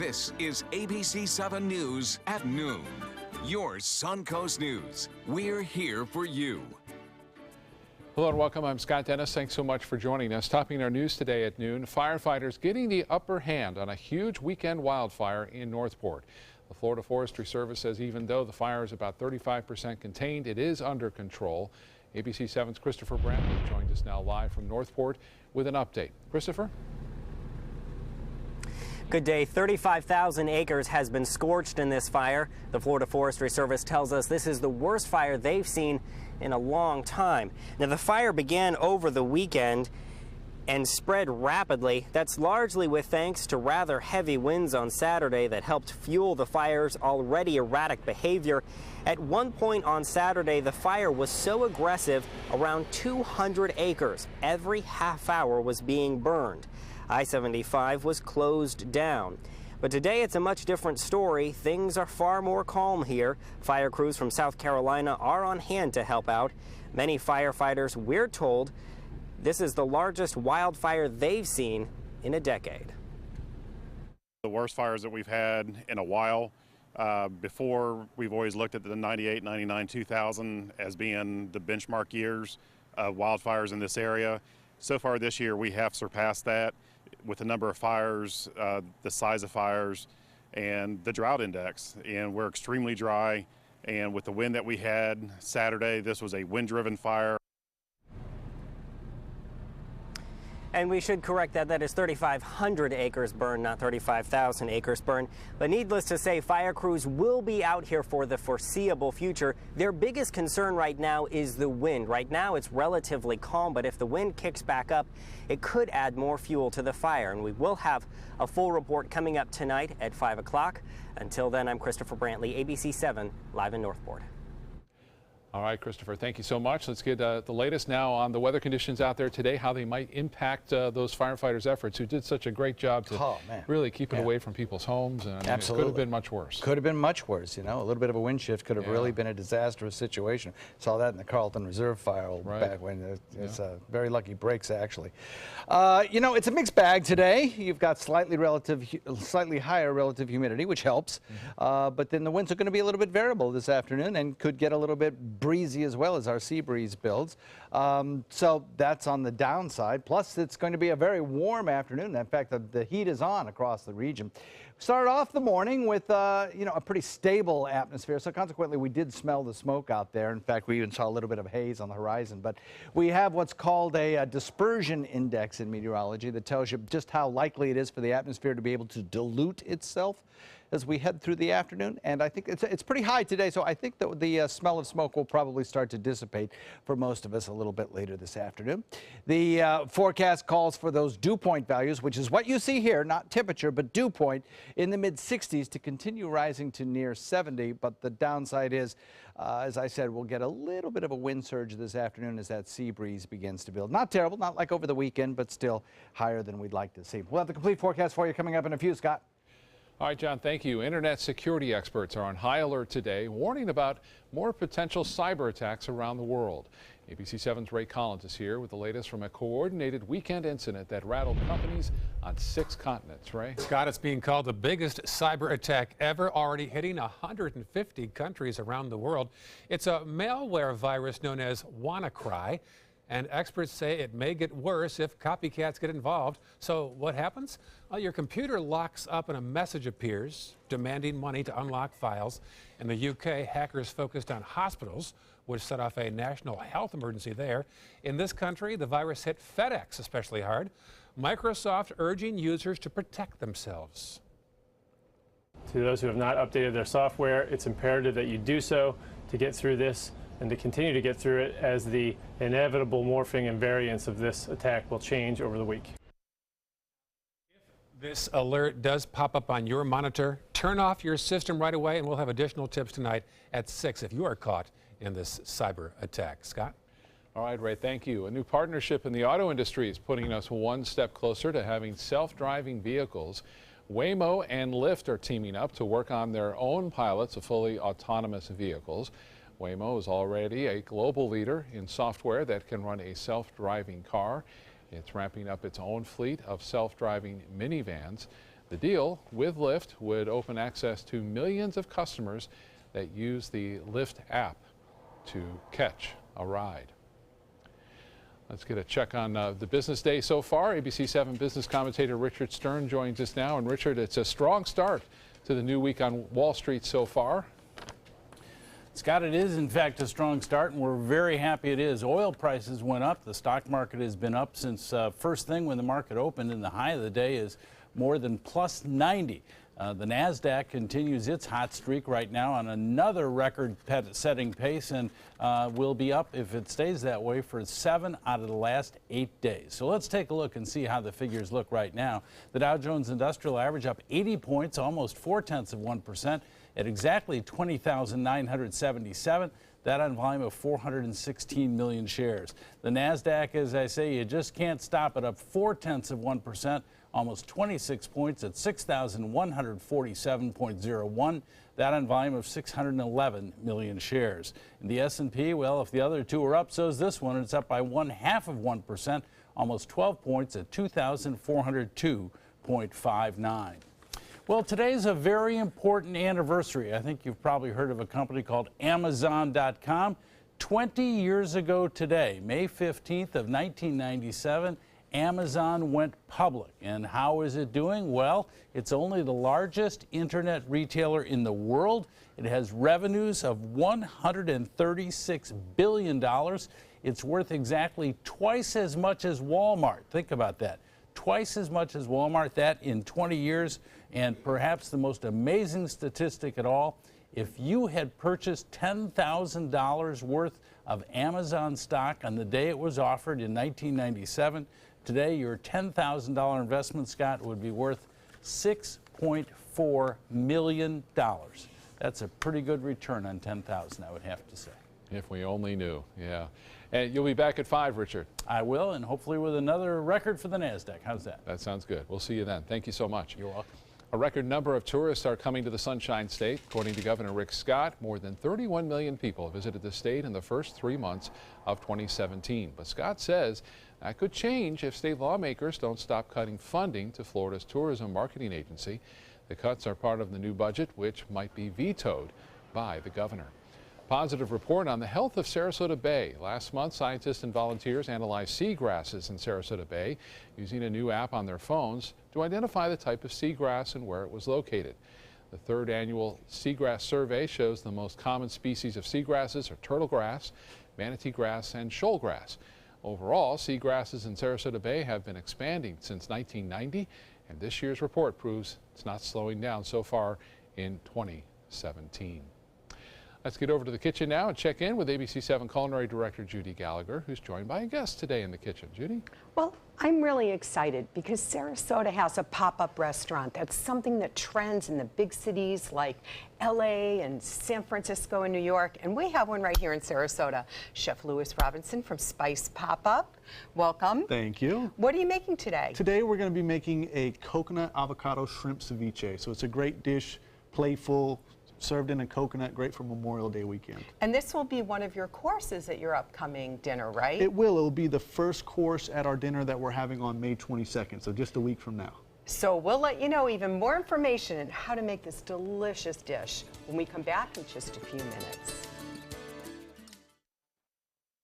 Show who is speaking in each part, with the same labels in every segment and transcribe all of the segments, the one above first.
Speaker 1: This is ABC 7 News at noon. Your Suncoast News. We're here for you.
Speaker 2: Hello and welcome. I'm Scott Dennis. Thanks so much for joining us. Topping our news today at noon, firefighters getting the upper hand on a huge weekend wildfire in Northport. The Florida Forestry Service says even though the fire is about 35% contained, it is under control. ABC 7's Christopher Brantley joins us now live from Northport with an update. Christopher?
Speaker 3: Good day. 35,000 acres has been scorched in this fire. The Florida Forestry Service tells us this is the worst fire they've seen in a long time. Now, the fire began over the weekend and spread rapidly. That's largely with thanks to rather heavy winds on Saturday that helped fuel the fire's already erratic behavior. At one point on Saturday, the fire was so aggressive, around 200 acres. Every half hour was being burned. I-75 was closed down. But today it's a much different story. Things are far more calm here. Fire crews from South Carolina are on hand to help out. Many firefighters, we're told, this is the largest wildfire they've seen in a decade.
Speaker 4: The worst fires that we've had in a while. Before, we've always looked at the 98, 99, 2000 as being the benchmark years of wildfires in this area. So far this year, we have surpassed that with the number of fires, the size of fires, and the drought index. And we're extremely dry. And with the wind that we had Saturday, this was a wind-driven fire.
Speaker 3: And we should correct that. That is 3,500 acres burned, not 35,000 acres burned. But needless to say, fire crews will be out here for the foreseeable future. Their biggest concern right now is the wind. Right now, it's relatively calm, but if the wind kicks back up, it could add more fuel to the fire. And we will have a full report coming up tonight at 5 o'clock. Until then, I'm Christopher Brantley, ABC 7, live in Northport.
Speaker 2: All right, Christopher, thank you so much. Let's get the latest now on the weather conditions out there today, how they might impact those firefighters' efforts who did such a great job to really keep it away from people's homes. And I mean,
Speaker 5: Absolutely.
Speaker 2: It could have been much worse.
Speaker 5: Could have been much worse, you know. A little bit of a wind shift could have really been a disastrous situation. Saw that in the Carlton Reserve fire back when. It's very lucky breaks, actually. You know, it's a mixed bag today. You've got slightly higher relative humidity, which helps. But then the winds are going to be a little bit variable this afternoon and could get a little bit breezy as well as our sea breeze builds. So that's on the downside. Plus, it's going to be a very warm afternoon. In fact, the heat is on across the region. Started off the morning with you know, a pretty stable atmosphere. So consequently, we did smell the smoke out there. In fact, we even saw a little bit of haze on the horizon. But we have what's called a dispersion index in meteorology that tells you just how likely it is for the atmosphere to be able to dilute itself as we head through the afternoon. And I think it's pretty high today, so I think that the smell of smoke will probably start to dissipate for most of us a little bit later this afternoon. The forecast calls for those dew point values, which is what you see here, not temperature, but dew point, in the mid-60s to continue rising to near 70. But the downside is, as I said, we'll get a little bit of a wind surge this afternoon as that sea breeze begins to build. Not terrible, not like over the weekend, but still higher than we'd like to see. We'll have the complete forecast for you coming up in a few, Scott.
Speaker 2: All right, John, thank you. Internet security experts are on high alert today, warning about more potential cyber attacks around the world. ABC 7's Ray Collins is here with the latest from a coordinated weekend incident that rattled companies on 6 continents. Ray?
Speaker 6: Scott, it's being called the biggest cyber attack ever, already hitting 150 countries around the world. It's a malware virus known as WannaCry. And experts say it may get worse if copycats get involved. So what happens? Well, your computer locks up and a message appears demanding money to unlock files. In the UK, hackers focused on hospitals, which set off a national health emergency there. In this country, the virus hit FedEx especially hard. Microsoft urging users to protect themselves.
Speaker 7: To those who have not updated their software, it's imperative that you do so to get through this and to continue to get through it as the inevitable morphing and variants of this attack will change over the week.
Speaker 6: If this alert does pop up on your monitor, turn off your system right away, and we'll have additional tips tonight at 6 if you are caught in this cyber attack. Scott?
Speaker 2: All right, Ray, thank you. A new partnership in the auto industry is putting us one step closer to having self-driving vehicles. Waymo and Lyft are teaming up to work on their own pilots of fully autonomous vehicles. Waymo is already a global leader in software that can run a self-driving car. It's ramping up its own fleet of self-driving minivans. The deal with Lyft would open access to millions of customers that use the Lyft app to catch a ride. Let's get a check on the business day so far. ABC 7 business commentator Richard Stern joins us now. And Richard, it's a strong start to the new week on Wall Street so far.
Speaker 8: Scott, it is in fact a strong start, and we're very happy it is. Oil prices went up. The stock market has been up since first thing when the market opened, and the high of the day is more than plus 90. The NASDAQ continues its hot streak right now on another record-setting pace, and will be up, if it stays that way, for 7 out of the last 8 days. So let's take a look and see how the figures look right now. The Dow Jones Industrial Average up 80 points, almost 0.4%, at exactly 20,977. That on volume of 416 million shares. The NASDAQ, as I say, you just can't stop it, up 0.4%, almost 26 points at 6,147.01. That on volume of 611 million shares. And the S&P, well, if the other two are up, so is this one. It's up by 0.5%, almost 12 points at 2,402.59. Well, today's a very important anniversary. I think you've probably heard of a company called Amazon.com. 20 years ago today, May 15th of 1997, Amazon went public. And how is it doing? Well, it's only the largest internet retailer in the world. It has revenues of $136 billion. It's worth exactly twice as much as Walmart. Think about that. Twice as much as Walmart, that in 20 years. And perhaps the most amazing statistic at all, if you had purchased $10,000 worth of Amazon stock on the day it was offered in 1997, today your $10,000 investment, Scott, would be worth $6.4 million. That's a pretty good return on $10,000, I would have to say.
Speaker 2: If we only knew, yeah. And you'll be back at 5, Richard.
Speaker 8: I will, and hopefully with another record for the NASDAQ. How's that?
Speaker 2: That sounds good. We'll see you then. Thank you so much.
Speaker 8: You're welcome.
Speaker 2: A record number of tourists are coming to the Sunshine State. According to Governor Rick Scott, more than 31 million people visited the state in the first 3 months of 2017. But Scott says that could change if state lawmakers don't stop cutting funding to Florida's tourism marketing agency. The cuts are part of the new budget, which might be vetoed by the governor. Positive report on the health of Sarasota Bay. Last month, scientists and volunteers analyzed seagrasses in Sarasota Bay using a new app on their phones to identify the type of seagrass and where it was located. The third annual seagrass survey shows the most common species of seagrasses are turtle grass, manatee grass, and shoal grass. Overall, seagrasses in Sarasota Bay have been expanding since 1990, and this year's report proves it's not slowing down so far in 2017. Let's get over to the kitchen now and check in with ABC 7 Culinary Director Judy Gallagher, who's joined by a guest today in the kitchen. Judy?
Speaker 9: Well, I'm really excited because Sarasota has a pop-up restaurant. That's something that trends in the big cities like LA and San Francisco and New York, and we have one right here in Sarasota. Chef Lewis Robinson from Spice Pop-Up, welcome.
Speaker 10: Thank you.
Speaker 9: What are you making today?
Speaker 10: Today we're going to be making a coconut avocado shrimp ceviche. So it's a great dish, playful, served in a coconut, great for Memorial Day weekend.
Speaker 9: And this will be one of your courses at your upcoming dinner, right?
Speaker 10: It will. It will be the first course at our dinner that we're having on May 22nd, so just a week from now.
Speaker 9: So we'll let you know even more information on how to make this delicious dish when we come back in just a few minutes.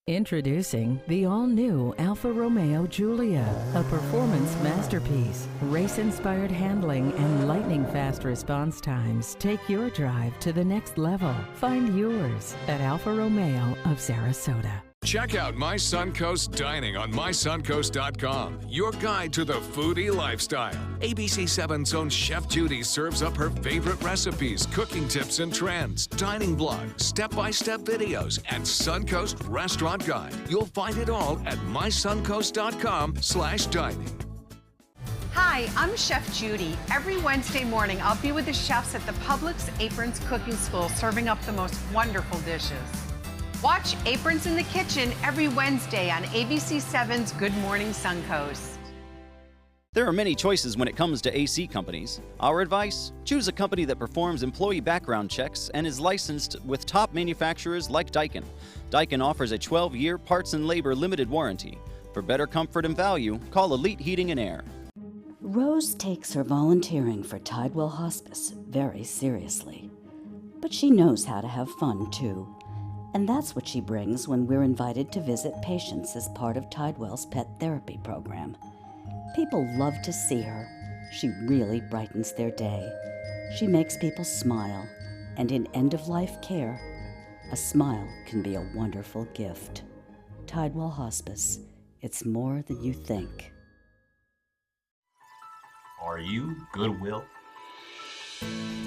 Speaker 11: Introducing the all-new Alfa Romeo Giulia, a performance masterpiece. Race-inspired handling and lightning-fast response times take your drive to the next level. Find yours at Alfa Romeo of Sarasota.
Speaker 1: Check out My Suncoast Dining on mysuncoast.com, your guide to the foodie lifestyle. ABC 7's own Chef Judy serves up her favorite recipes, cooking tips and trends, dining blogs, step-by-step videos, and Suncoast Restaurant Guide. You'll find it all at mysuncoast.com/dining.
Speaker 12: Hi, I'm Chef Judy. Every Wednesday morning, I'll be with the chefs at the Publix Aprons Cooking School, serving up the most wonderful dishes. Watch Aprons in the Kitchen every Wednesday on ABC 7's Good Morning Suncoast.
Speaker 13: There are many choices when it comes to AC companies. Our advice? Choose a company that performs employee background checks and is licensed with top manufacturers like Daikin. Daikin offers a 12-year parts and labor limited warranty. For better comfort and value, call Elite Heating and Air.
Speaker 14: Rose takes her volunteering for Tidewell Hospice very seriously. But she knows how to have fun, too. And that's what she brings when we're invited to visit patients as part of Tidewell's pet therapy program. People love to see her. She really brightens their day. She makes people smile. And in end-of-life care, a smile can be a wonderful gift. Tidewell Hospice. It's more than you think.
Speaker 15: Are you Goodwill?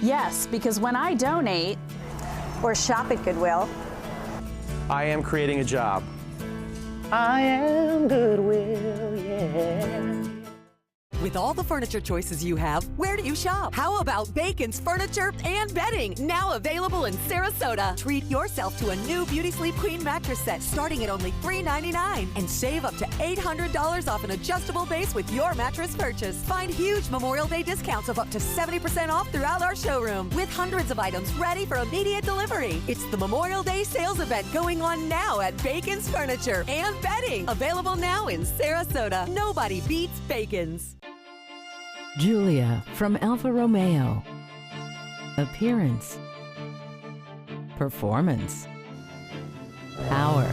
Speaker 16: Yes, because when I donate or shop at Goodwill,
Speaker 17: I am creating a job.
Speaker 18: I am Goodwill, yeah.
Speaker 19: With all the furniture choices you have, where do you shop? How about Bacon's Furniture and Bedding, now available in Sarasota? Treat yourself to a new Beauty Sleep Queen mattress set starting at only $399 and save up to $800 off an adjustable base with your mattress purchase. Find huge Memorial Day discounts of up to 70% off throughout our showroom with hundreds of items ready for immediate delivery. It's the Memorial Day sales event going on now at Bacon's Furniture and Bedding, available now in Sarasota. Nobody beats Bacon's.
Speaker 11: Giulia from Alfa Romeo. Appearance. Performance. Power.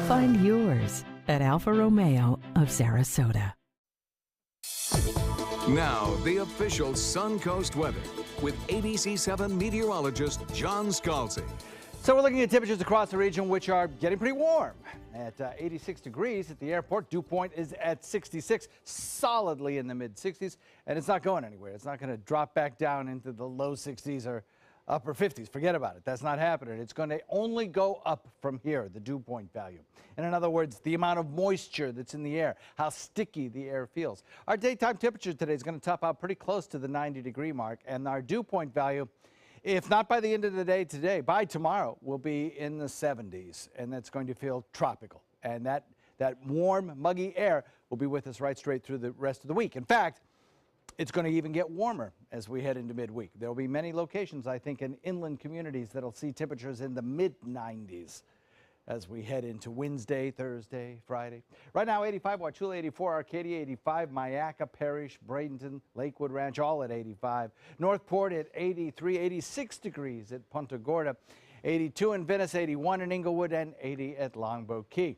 Speaker 11: Find yours at Alfa Romeo of Sarasota.
Speaker 1: Now, the official Suncoast weather with ABC7 meteorologist John Scalzi.
Speaker 5: So we're looking at temperatures across the region, which are getting pretty warm. At 86 degrees at the airport, dew point is at 66, solidly in the mid-60s, and it's not going anywhere. It's not going to drop back down into the low 60s or upper 50s. Forget about it. That's not happening. It's going to only go up from here, the dew point value. And in other words, the amount of moisture that's in the air, how sticky the air feels. Our daytime temperature today is going to top out pretty close to the 90-degree mark, and our dew point value, if not by the end of the day today, by tomorrow, will be in the 70s, and that's going to feel tropical. And that warm, muggy air will be with us right straight through the rest of the week. In fact, it's going to even get warmer as we head into midweek. There will be many locations, I think, in inland communities that'll see temperatures in the mid-90s as we head into Wednesday, Thursday, Friday. Right now, 85, Wauchula 84, Arcadia 85, Myakka, Parrish, Bradenton, Lakewood Ranch, all at 85. Northport at 83, 86 degrees at Punta Gorda, 82 in Venice, 81 in Inglewood, and 80 at Longboat Key.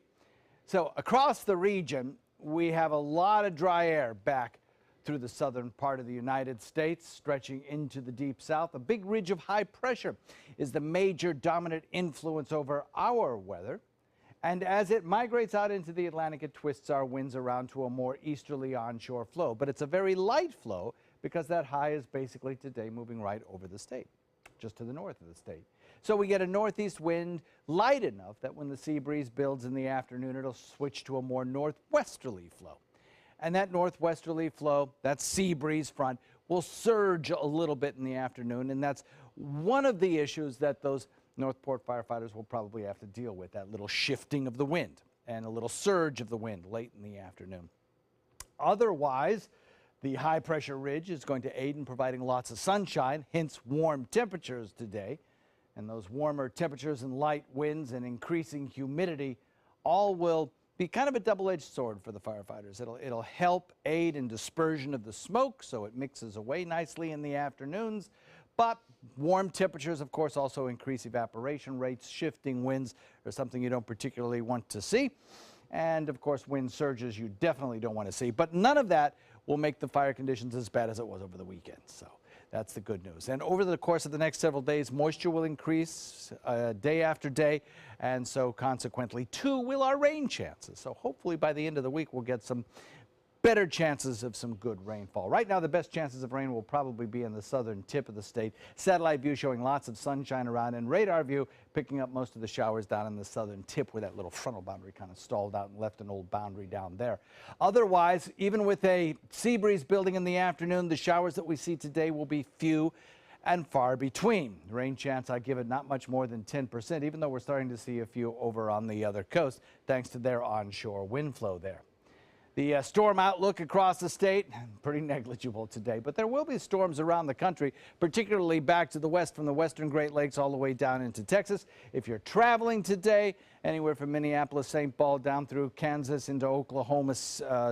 Speaker 5: So across the region, we have a lot of dry air back through the southern part of the United States, stretching into the deep south. A big ridge of high pressure is the major dominant influence over our weather. And as it migrates out into the Atlantic, it twists our winds around to a more easterly onshore flow. But it's a very light flow because that high is basically today moving right over the state, just to the north of the state. So we get a northeast wind light enough that when the sea breeze builds in the afternoon, it'll switch to a more northwesterly flow. And that northwesterly flow, that sea breeze front, will surge a little bit in the afternoon. And that's one of the issues that those Northport firefighters will probably have to deal with, that little shifting of the wind and a little surge of the wind late in the afternoon. Otherwise, the high pressure ridge is going to aid in providing lots of sunshine, hence warm temperatures today. And those warmer temperatures and light winds and increasing humidity all will be kind of a double-edged sword for the firefighters. It'll help aid in dispersion of the smoke, so it mixes away nicely in the afternoons. But warm temperatures, of course, also increase evaporation rates. Shifting winds are something you don't particularly want to see. And, of course, wind surges you definitely don't want to see. But none of that will make the fire conditions as bad as it was over the weekend. So that's the good news. And over the course of the next several days, moisture will increase day after day, and so consequently, too, will our rain chances. So hopefully by the end of the week, we'll get some better chances of some good rainfall. Right now, the best chances of rain will probably be in the southern tip of the state. Satellite view showing lots of sunshine around, and radar view picking up most of the showers down in the southern tip where that little frontal boundary kind of stalled out and left an old boundary down there. Otherwise, even with a sea breeze building in the afternoon, the showers that we see today will be few and far between. Rain chance, I give it not much more than 10%, even though we're starting to see a few over on the other coast, thanks to their onshore wind flow there. The storm outlook across the state, pretty negligible today, but there will be storms around the country, particularly back to the west from the western Great Lakes all the way down into Texas. If you're traveling today, anywhere from Minneapolis, St. Paul, down through Kansas into Oklahoma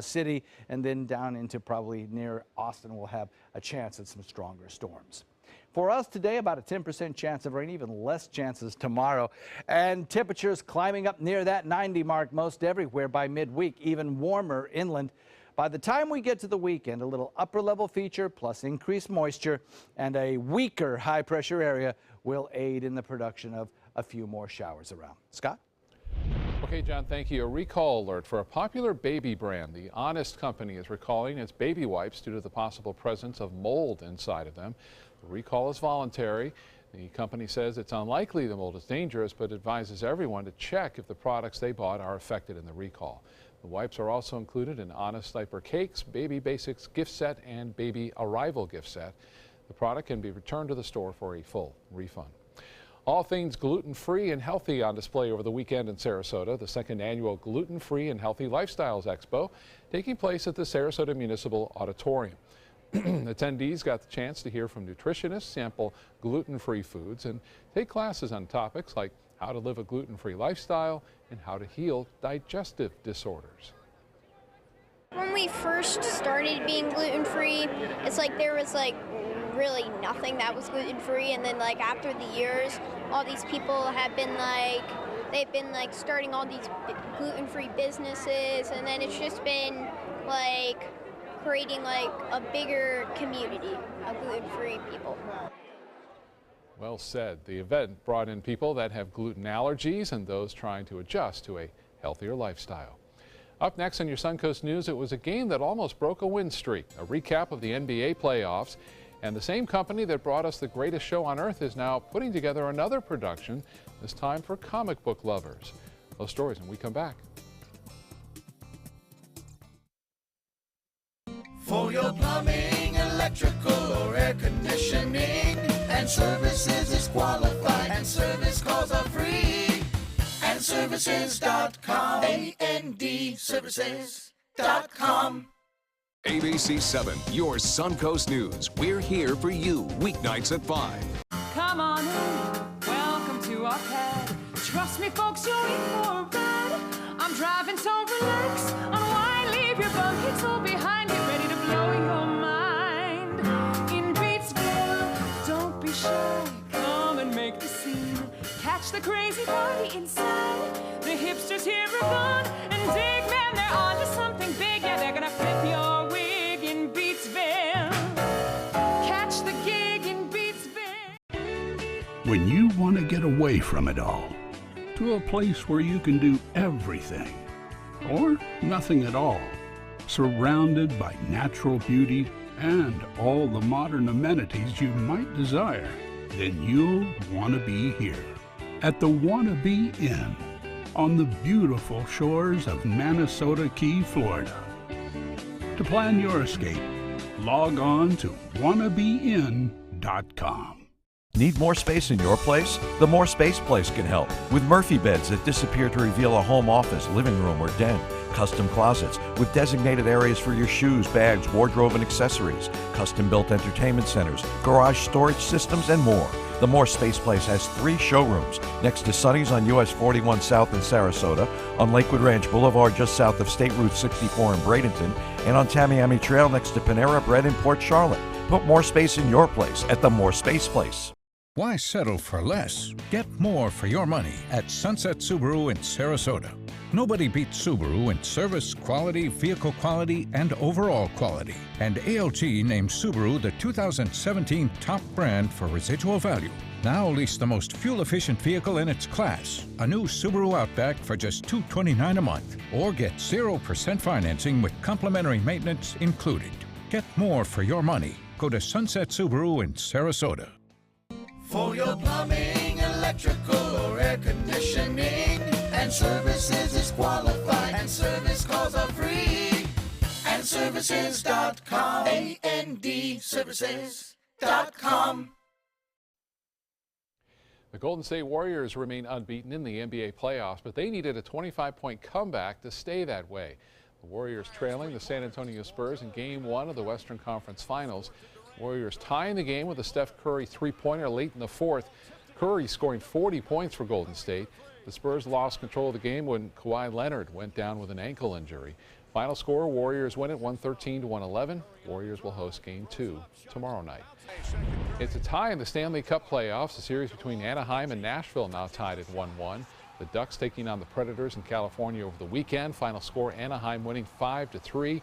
Speaker 5: City, and then down into probably near Austin, we'll have a chance at some stronger storms. For us today, about a 10% chance of rain, even less chances tomorrow. And temperatures climbing up near that 90 mark most everywhere by midweek, even warmer inland. By the time we get to the weekend, a little upper level feature plus increased moisture and a weaker high pressure area will aid in the production of a few more showers around. Scott?
Speaker 2: Okay, John, thank you. A recall alert for a popular baby brand. The Honest company is recalling its baby wipes due to the possible presence of mold inside of them. The recall is voluntary. The company says it's unlikely the mold is dangerous, but advises everyone to check if the products they bought are affected in the recall. The wipes are also included in Honest Diaper Cakes, Baby Basics gift set, and Baby Arrival gift set. The product can be returned to the store for a full refund. All things gluten-free and healthy on display over the weekend in Sarasota. The second annual Gluten-Free and Healthy Lifestyles Expo taking place at the Sarasota Municipal Auditorium. Attendees got the chance to hear from nutritionists, sample gluten-free foods, and take classes on topics like how to live a gluten-free lifestyle and how to heal digestive disorders.
Speaker 20: When we first started being gluten-free, it's like there was really nothing that was gluten-free, and then after the years, all these people have been they've been starting all these gluten-free businesses, and then it's just been creating a bigger community of gluten-free people.
Speaker 2: Well said. The event brought in people that have gluten allergies and those trying to adjust to a healthier lifestyle. Up next on your Suncoast News, it was a game that almost broke a win streak. A recap of the NBA playoffs. And the same company that brought us The Greatest Show on Earth is now putting together another production, this time for comic book lovers. Those stories when we come back.
Speaker 21: For your plumbing, electrical, or air conditioning, and services is qualified, and service calls are free. And services.com, A-N-D, services.com.
Speaker 1: ABC 7, your Suncoast News. We're here for you weeknights at 5.
Speaker 22: Come on in, welcome to our pad. Trust me, folks, you're in for a ride. I'm driving, so relax. Unwind, leave your buckets all behind. Get ready to blow your mind. In Beatsville, don't be shy. Come and make the scene. Catch the crazy party inside. The hipsters here are gone. And dig, man, they're on to something big. Yeah, they're gonna flip your wig in Beatsville. Catch the gig in Beatsville.
Speaker 23: When you want to get away from it all, to a place where you can do everything, or nothing at all, surrounded by natural beauty and all the modern amenities you might desire, then you'll want to be here at the Wanna Be Inn on the beautiful shores of Manasota Key, Florida. To plan your escape, log on to wannabeinn.com.
Speaker 24: Need more space in your place? The More Space Place can help with Murphy beds that disappear to reveal a home office, living room, or den. Custom closets with designated areas for your shoes, bags, wardrobe, and accessories. Custom-built entertainment centers, garage storage systems, and more. The More Space Place has 3 showrooms next to Sonny's on US 41 South in Sarasota, on Lakewood Ranch Boulevard just south of State Route 64 in Bradenton, and on Tamiami Trail next to Panera Bread in Port Charlotte. Put more space in your place at the More Space Place.
Speaker 25: Why settle for less? Get more for your money at Sunset Subaru in Sarasota. Nobody beats Subaru in service, quality, vehicle quality, and overall quality. And ALT named Subaru the 2017 top brand for residual value. Now lease the most fuel-efficient vehicle in its class, a new Subaru Outback for just $229 a month. Or get 0% financing with complimentary maintenance included. Get more for your money. Go to Sunset Subaru in Sarasota.
Speaker 21: For your plumbing, electrical, or air conditioning, and services is qualified, and service calls are free. And services.com, A-N-D, services.com.
Speaker 2: The Golden State Warriors remain unbeaten in the NBA playoffs, but they needed a 25-point comeback to stay that way. The Warriors trailing the San Antonio Spurs in Game 1 of the Western Conference Finals. Warriors tying the game with a Steph Curry three-pointer late in the fourth. Curry scoring 40 points for Golden State. The Spurs lost control of the game when Kawhi Leonard went down with an ankle injury. Final score, Warriors win it 113-111. Warriors will host Game 2 tomorrow night. It's a tie in the Stanley Cup playoffs. The series between Anaheim and Nashville now tied at 1-1. The Ducks taking on the Predators in California over the weekend. Final score, Anaheim winning 5-3.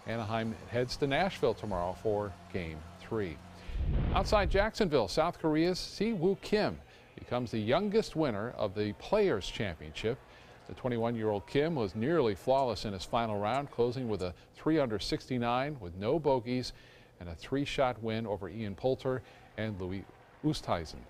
Speaker 2: Anaheim heads to Nashville tomorrow for Game 3. Outside Jacksonville, South Korea's Si-Woo Kim becomes the youngest winner of the Players' Championship. The 21-year-old Kim was nearly flawless in his final round, closing with a 3-under-69 with no bogeys and a 3-shot win over Ian Poulter and Louis Oosthuizen.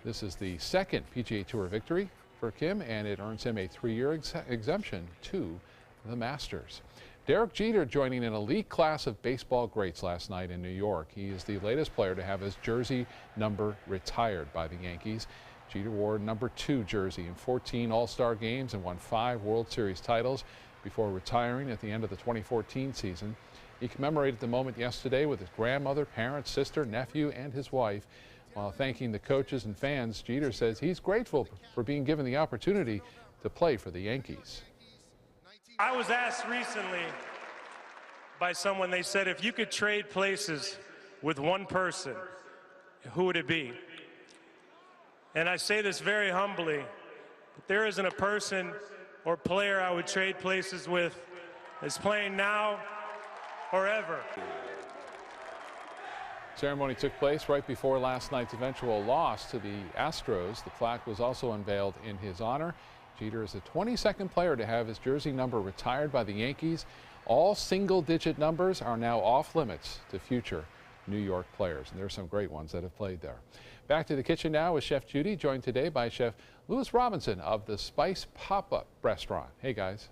Speaker 2: This is the second PGA Tour victory for Kim, and it earns him a 3-year exemption to the Masters. Derek Jeter joining an elite class of baseball greats last night in New York. He is the latest player to have his jersey number retired by the Yankees. Jeter wore number 2 jersey in 14 All-Star games and won 5 World Series titles before retiring at the end of the 2014 season. He commemorated the moment yesterday with his grandmother, parents, sister, nephew, and his wife. While thanking the coaches and fans, Jeter says he's grateful for being given the opportunity to play for the Yankees.
Speaker 3: I was asked recently by someone, they said, if you could trade places with one person, who would it be? And I say this very humbly, but there isn't a person or player I would trade places with that's playing now or ever.
Speaker 2: Ceremony took place right before last night's eventual loss to the Astros. The plaque was also unveiled in his honor. Jeter is the 22nd player to have his jersey number retired by the Yankees. All single-digit numbers are now off limits to future New York players, and there are some great ones that have played there. Back to the kitchen now with Chef Judy, joined today by Chef Louis Robinson of the Spice Pop-Up Restaurant. Hey, guys.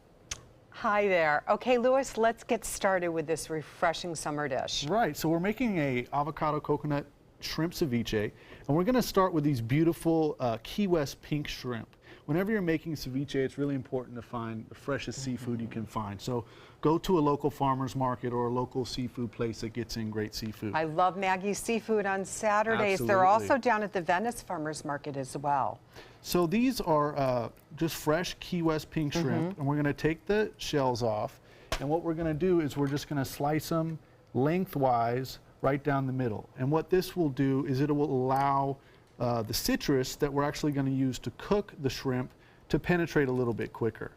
Speaker 9: Hi there. Okay, Louis, let's get started with this refreshing summer dish.
Speaker 10: Right, so we're making a avocado coconut shrimp ceviche, and we're going to start with these beautiful Key West pink shrimp. Whenever you're making ceviche, it's really important to find the freshest seafood you can find. So go to a local farmer's market or a local seafood place that gets in great seafood.
Speaker 9: I love Maggie's Seafood on Saturdays.
Speaker 10: Absolutely.
Speaker 9: They're also down at the Venice Farmers Market as well.
Speaker 10: So these are just fresh Key West pink shrimp, and we're going to take the shells off. And what we're going to do is we're just going to slice them lengthwise right down the middle. And what this will do is it will allow the citrus that we're actually going to use to cook the shrimp to penetrate a little bit quicker.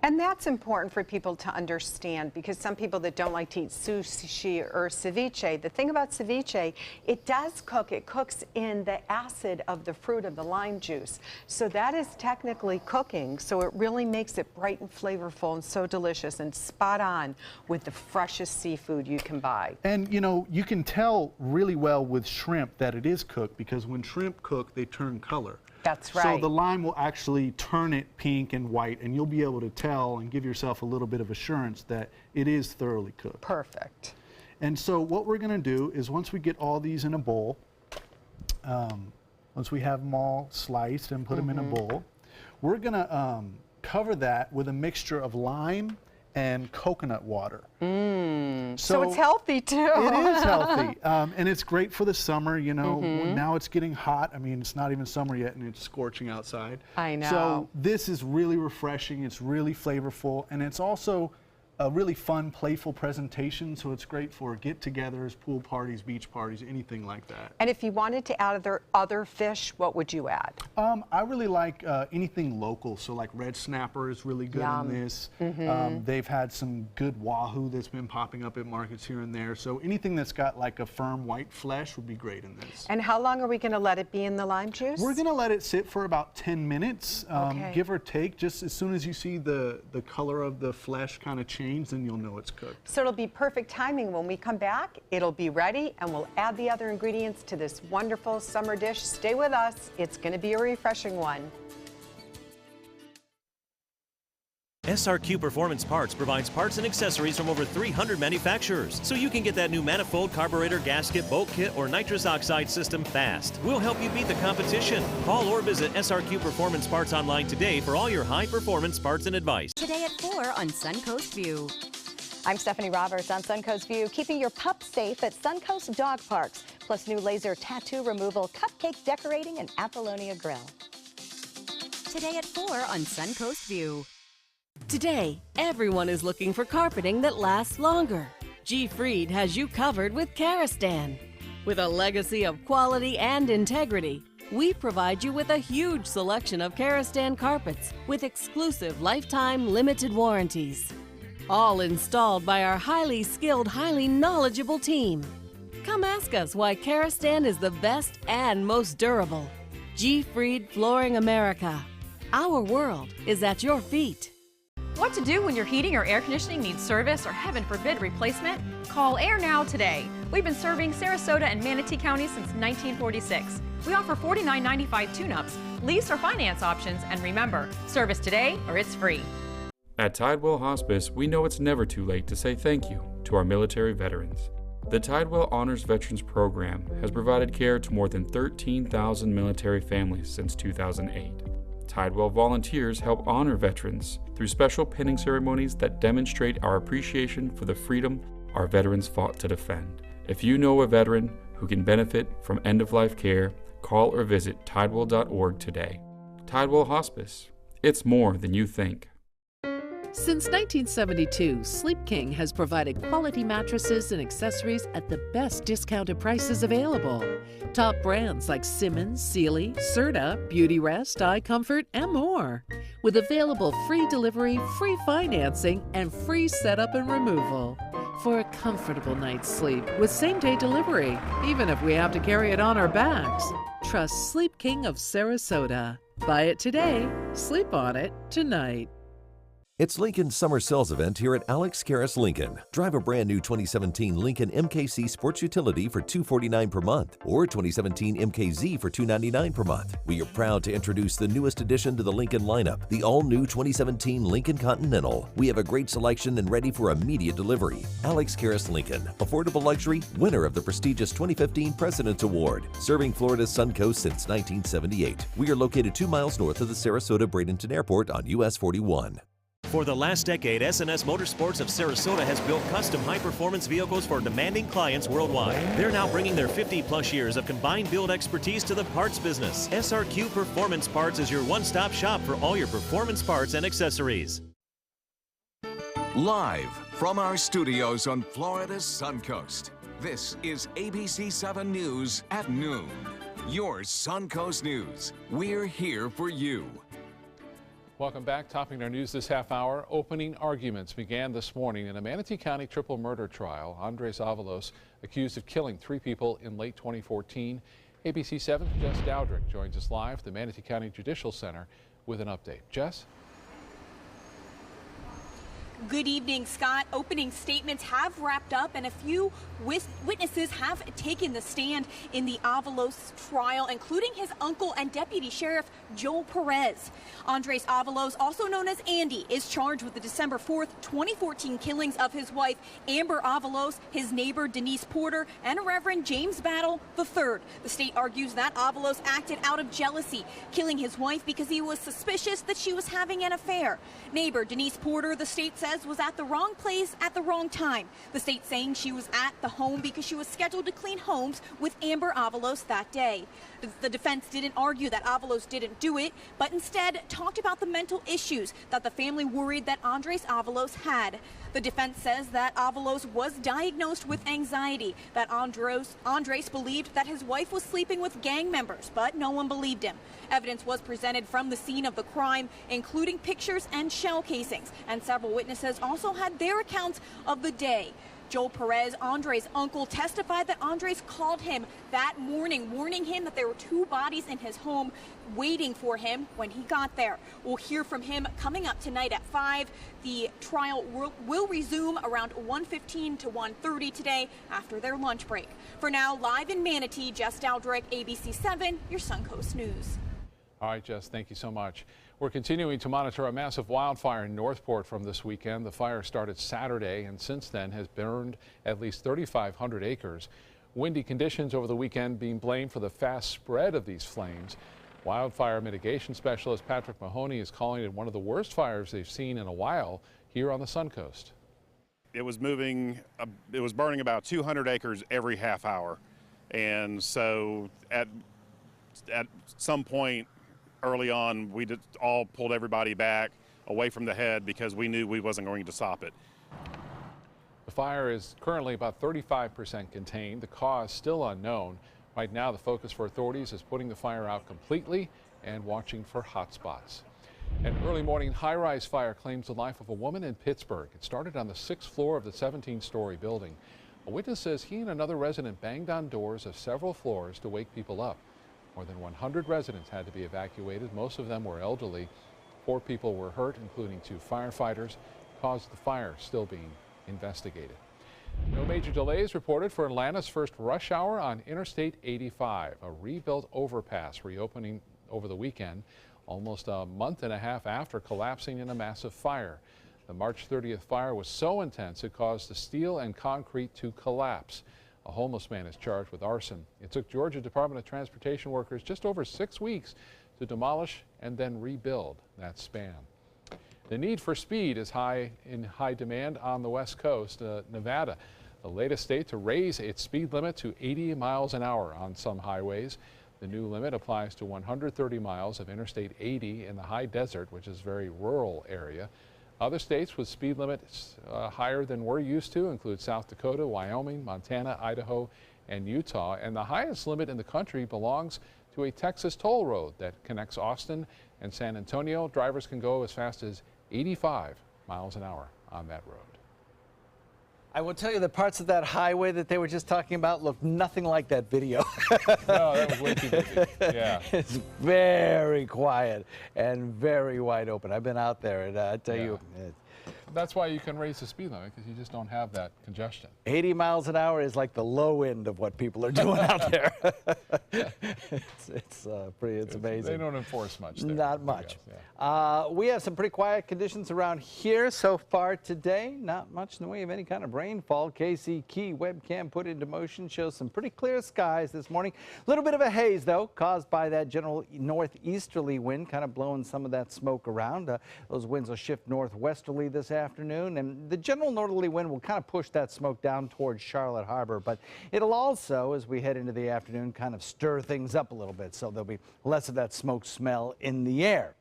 Speaker 9: And that's important for people to understand, because some people that don't like to eat sushi or ceviche, the thing about ceviche, it does cook. It cooks in the acid of the fruit of the lime juice. So that is technically cooking. So it really makes it bright and flavorful and so delicious and spot on with the freshest seafood you can buy.
Speaker 10: And you know, you can tell really well with shrimp that it is cooked, because when shrimp cook, they turn color.
Speaker 9: That's right.
Speaker 10: So the lime will actually turn it pink and white, and you'll be able to tell and give yourself a little bit of assurance that it is thoroughly cooked.
Speaker 9: Perfect.
Speaker 10: And so what we're going to do is, once we get all these in a bowl, once we have them all sliced and put them in a bowl, we're going to cover that with a mixture of lime and coconut water.
Speaker 9: So it's healthy too.
Speaker 10: It is healthy, and it's great for the summer. You know, now it's getting hot. I mean, it's not even summer yet, and it's scorching outside.
Speaker 9: I know.
Speaker 10: So this is really refreshing. It's really flavorful, and it's also a really fun, playful presentation. So it's great for get-togethers, pool parties, beach parties, anything like that.
Speaker 9: And if you wanted to add other fish, what would you add?
Speaker 10: I really like anything local. So like red snapper is really good in this. They've had some good wahoo that's been popping up at markets here and there. So anything that's got like a firm white flesh would be great in this.
Speaker 9: And how long are we going to let it be in the lime juice?
Speaker 10: We're going to let it sit for about 10 minutes, give or take. Just as soon as you see the color of the flesh kind of change, then you'll know it's cooked.
Speaker 9: So it'll be perfect timing. When we come back, it'll be ready, and we'll add the other ingredients to this wonderful summer dish. Stay with us. It's going to be a refreshing one.
Speaker 4: SRQ Performance Parts provides parts and accessories from over 300 manufacturers, so you can get that new manifold, carburetor, gasket, bolt kit, or nitrous oxide system fast. We'll help you beat the competition. Call or visit SRQ Performance Parts online today for all your high-performance parts and advice.
Speaker 6: Today at 4 on Suncoast View.
Speaker 16: I'm Stephanie Roberts on Suncoast View, keeping your pup safe at Suncoast Dog Parks, plus new laser tattoo removal, cupcake decorating, and Apollonia Grill.
Speaker 6: Today at 4 on Suncoast View.
Speaker 19: Today, everyone is looking for carpeting that lasts longer. G. Fried has you covered with Karastan. With a legacy of quality and integrity, we provide you with a huge selection of Karastan carpets with exclusive lifetime limited warranties. All installed by our highly skilled, highly knowledgeable team. Come ask us why Karastan is the best and most durable. G. Fried Flooring America. Our world is at your feet.
Speaker 7: What to do when your heating or air conditioning needs service or, heaven forbid, replacement? Call Air Now today. We've been serving Sarasota and Manatee County since 1946. We offer $49.95 tune-ups, lease or finance options, and remember, service today or it's free.
Speaker 8: At Tidewell Hospice, we know it's never too late to say thank you to our military veterans. The Tidewell Honors Veterans Program has provided care to more than 13,000 military families since 2008. Tidewell volunteers help honor veterans through special pinning ceremonies that demonstrate our appreciation for the freedom our veterans fought to defend. If you know a veteran who can benefit from end-of-life care, call or visit tidewell.org today. Tidewell Hospice. It's more than you think.
Speaker 12: Since 1972, Sleep King has provided quality mattresses and accessories at the best discounted prices available. Top brands like Simmons, Sealy, Serta, Beautyrest, iComfort, and more. With available free delivery, free financing, and free setup and removal. For a comfortable night's sleep with same-day delivery, even if we have to carry it on our backs. Trust Sleep King of Sarasota. Buy it today, sleep on it tonight.
Speaker 26: It's Lincoln's summer sales event here at Alex Karras Lincoln. Drive a brand new 2017 Lincoln MKC Sports Utility for $249 per month or 2017 MKZ for $299 per month. We are proud to introduce the newest addition to the Lincoln lineup, the all-new 2017 Lincoln Continental. We have a great selection and ready for immediate delivery. Alex Karras Lincoln, affordable luxury, winner of the prestigious 2015 President's Award, serving Florida's Suncoast since 1978. We are located 2 miles north of the Sarasota-Bradenton Airport on US 41.
Speaker 4: For the last decade, S&S Motorsports of Sarasota has built custom high-performance vehicles for demanding clients worldwide. They're now bringing their 50-plus years of combined build expertise to the parts business. SRQ Performance Parts is your one-stop shop for all your performance parts and accessories.
Speaker 1: Live from our studios on Florida's Suncoast, this is ABC 7 News at noon. Your Suncoast News. We're here for you.
Speaker 2: Welcome back. Topping our news this half hour, opening arguments began this morning in a Manatee County triple murder trial. Andres Avalos, accused of killing 3 people in late 2014. ABC 7's Jess Dowdrick joins us live at the Manatee County Judicial Center with an update. Jess?
Speaker 27: Good evening, Scott. Opening statements have wrapped up and a few witnesses have taken the stand in the Avalos trial, including his uncle and Deputy Sheriff Joel Perez. Andres Avalos, also known as Andy, is charged with the December 4th, 2014 killings of his wife, Amber Avalos, his neighbor, Denise Porter, and Reverend James Battle III. The state argues that Avalos acted out of jealousy, killing his wife because he was suspicious that she was having an affair. Neighbor Denise Porter, the state says, was at the wrong place at the wrong time. The state saying she was at the home because she was scheduled to clean homes with Amber Avalos that day. The defense didn't argue that Avalos didn't do it, but instead talked about the mental issues that the family worried that Andres Avalos had. The defense says that Avalos was diagnosed with anxiety, that Andres believed that his wife was sleeping with gang members, but no one believed him. Evidence was presented from the scene of the crime, including pictures and shell casings, and several witnesses also had their accounts of the day. Joel Perez, Andres' uncle, testified that Andres called him that morning, warning him that there were 2 bodies in his home waiting for him when he got there. We'll hear from him coming up tonight at 5. The trial will resume around 1:15 to 1:30 today after their lunch break. For now, live in Manatee, Jess Dowdrick, ABC 7, your Suncoast News.
Speaker 2: All right, Jess, thank you so much. We're continuing to monitor a massive wildfire in Northport from this weekend. The fire started Saturday and since then has burned at least 3,500 acres. Windy conditions over the weekend being blamed for the fast spread of these flames. Wildfire mitigation specialist Patrick Mahoney is calling it one of the worst fires they've seen in a while here on the Suncoast.
Speaker 5: It was moving, it was burning about 200 acres every half hour. And so at some point early on, we all pulled everybody back away from the head because we knew we wasn't going to stop it.
Speaker 2: The fire is currently about 35% contained. The cause still unknown. Right now, the focus for authorities is putting the fire out completely and watching for hot spots. An early morning high-rise fire claims the life of a woman in Pittsburgh. It started on the 6th floor of the 17-story building. A witness says he and another resident banged on doors of several floors to wake people up. More than 100 residents had to be evacuated. Most of them were elderly. 4 people were hurt, including 2 firefighters. Cause of the fire still being investigated. No major delays reported for Atlanta's first rush hour on Interstate 85, a rebuilt overpass reopening over the weekend, almost a month and a half after collapsing in a massive fire. The March 30th fire was so intense it caused the steel and concrete to collapse. A homeless man is charged with arson. It took Georgia Department of Transportation workers just over 6 weeks to demolish and then rebuild that span. The need for speed is in high demand on the West Coast. Nevada, the latest state to raise its speed limit to 80 miles an hour on some highways. The new limit applies to 130 miles of Interstate 80 in the high desert, which is a very rural area. Other states with speed limits higher than we're used to include South Dakota, Wyoming, Montana, Idaho, and Utah. And the highest limit in the country belongs to a Texas toll road that connects Austin and San Antonio. Drivers can go as fast as 85 miles an hour on that road.
Speaker 11: I will tell you the parts of that highway that they were just talking about look nothing like that video.
Speaker 2: No, that was way too busy. Yeah.
Speaker 11: It's very quiet and very wide open. I've been out there, and I tell you.
Speaker 2: That's why you can raise the speed limit, because you just don't have that congestion.
Speaker 11: 80 miles an hour is like the low end of what people are doing out there. It's amazing.
Speaker 2: They don't enforce much there.
Speaker 11: Not much.
Speaker 2: Guess, yeah.
Speaker 11: We have some pretty quiet conditions around here so far today. Not much in the way of any kind of rainfall. KC Key webcam put into motion shows some pretty clear skies this morning. A little bit of a haze, though, caused by that general northeasterly wind, kind of blowing some of that smoke around. Those winds will shift northwesterly this afternoon, and the general northerly wind will kind of push that smoke down towards Charlotte Harbor, but it'll also, as we head into the afternoon, kind of stir things up a little bit, so there'll be less of that smoke smell in the air.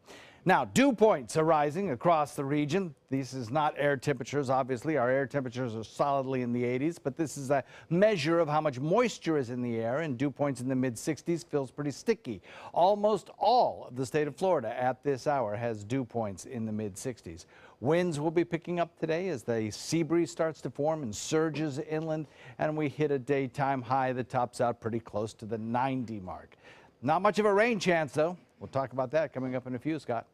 Speaker 11: Now, dew points are rising across the region. This is not air temperatures, obviously. Our air temperatures are solidly in the 80s, but this is a measure of how much moisture is in the air, and dew points in the mid-60s feels pretty sticky. Almost all of the state of Florida at this hour has dew points in the mid-60s. Winds will be picking up today as the sea breeze starts to form and surges inland, and we hit a daytime high that tops out pretty close to the 90 mark. Not much of a rain chance, though. We'll talk about that coming up in a few, Scott.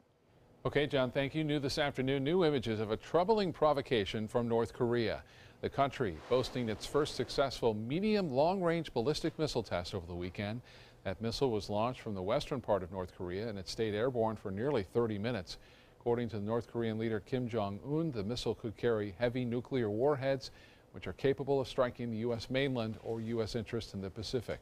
Speaker 2: Okay, John, thank you. New this afternoon, new images of a troubling provocation from North Korea. The country boasting its first successful medium long-range ballistic missile test over the weekend. That missile was launched from the western part of North Korea, and it stayed airborne for nearly 30 minutes. According to the North Korean leader Kim Jong-un, the missile could carry heavy nuclear warheads, which are capable of striking the U.S. mainland or U.S. interests in the Pacific.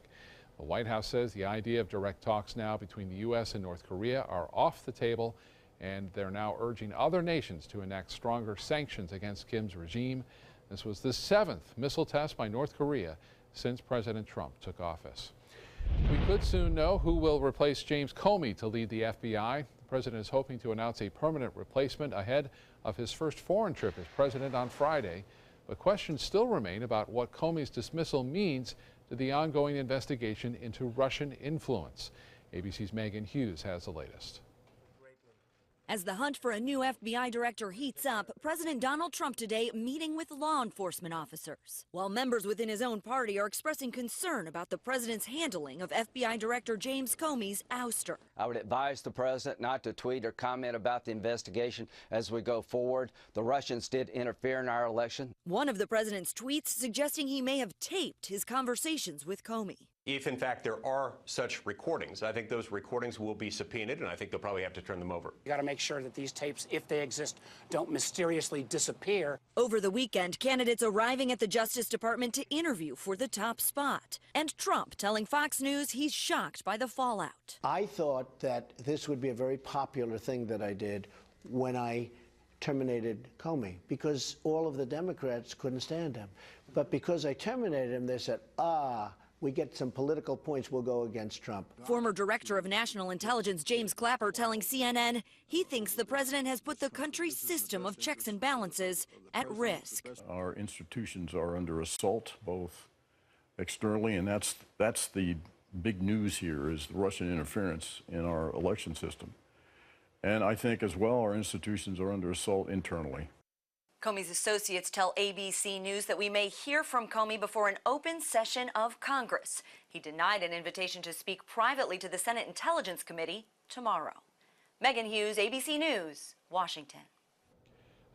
Speaker 2: The White House says the idea of direct talks now between the U.S. and North Korea are off the table, and they're now urging other nations to enact stronger sanctions against Kim's regime. This was the 7th missile test by North Korea since President Trump took office. We could soon know who will replace James Comey to lead the FBI. The president is hoping to announce a permanent replacement ahead of his first foreign trip as president on Friday. But questions still remain about what Comey's dismissal means to the ongoing investigation into Russian influence. ABC's Megan Hughes has the latest.
Speaker 13: As the hunt for a new FBI director heats up, President Donald Trump today meeting with law enforcement officers, while members within his own party are expressing concern about the president's handling of FBI Director James Comey's ouster.
Speaker 14: I would advise the president not to tweet or comment about the investigation as we go forward. The Russians did interfere in our election.
Speaker 13: One of the president's tweets suggesting he may have taped his conversations with Comey.
Speaker 15: If, in fact, there are such recordings, I think those recordings will be subpoenaed, and I think they'll probably have to turn them over.
Speaker 17: You got to make sure that these tapes, if they exist, don't mysteriously disappear.
Speaker 13: Over the weekend, candidates arriving at the Justice Department to interview for the top spot. And Trump telling Fox News he's shocked by the fallout.
Speaker 18: I thought that this would be a very popular thing that I did when I terminated Comey, because all of the Democrats couldn't stand him. But because I terminated him, they said, we get some political points, we'll go against Trump.
Speaker 13: Former Director of National Intelligence James Clapper telling CNN he thinks the president has put the country's system of checks and balances at risk.
Speaker 20: Our institutions are under assault, both externally, and that's the big news here, is the Russian interference in our election system. And I think as well our institutions are under assault internally.
Speaker 13: Comey's associates tell ABC News that we may hear from Comey before an open session of Congress. He denied an invitation to speak privately to the Senate Intelligence Committee tomorrow. Megan Hughes, ABC News, Washington.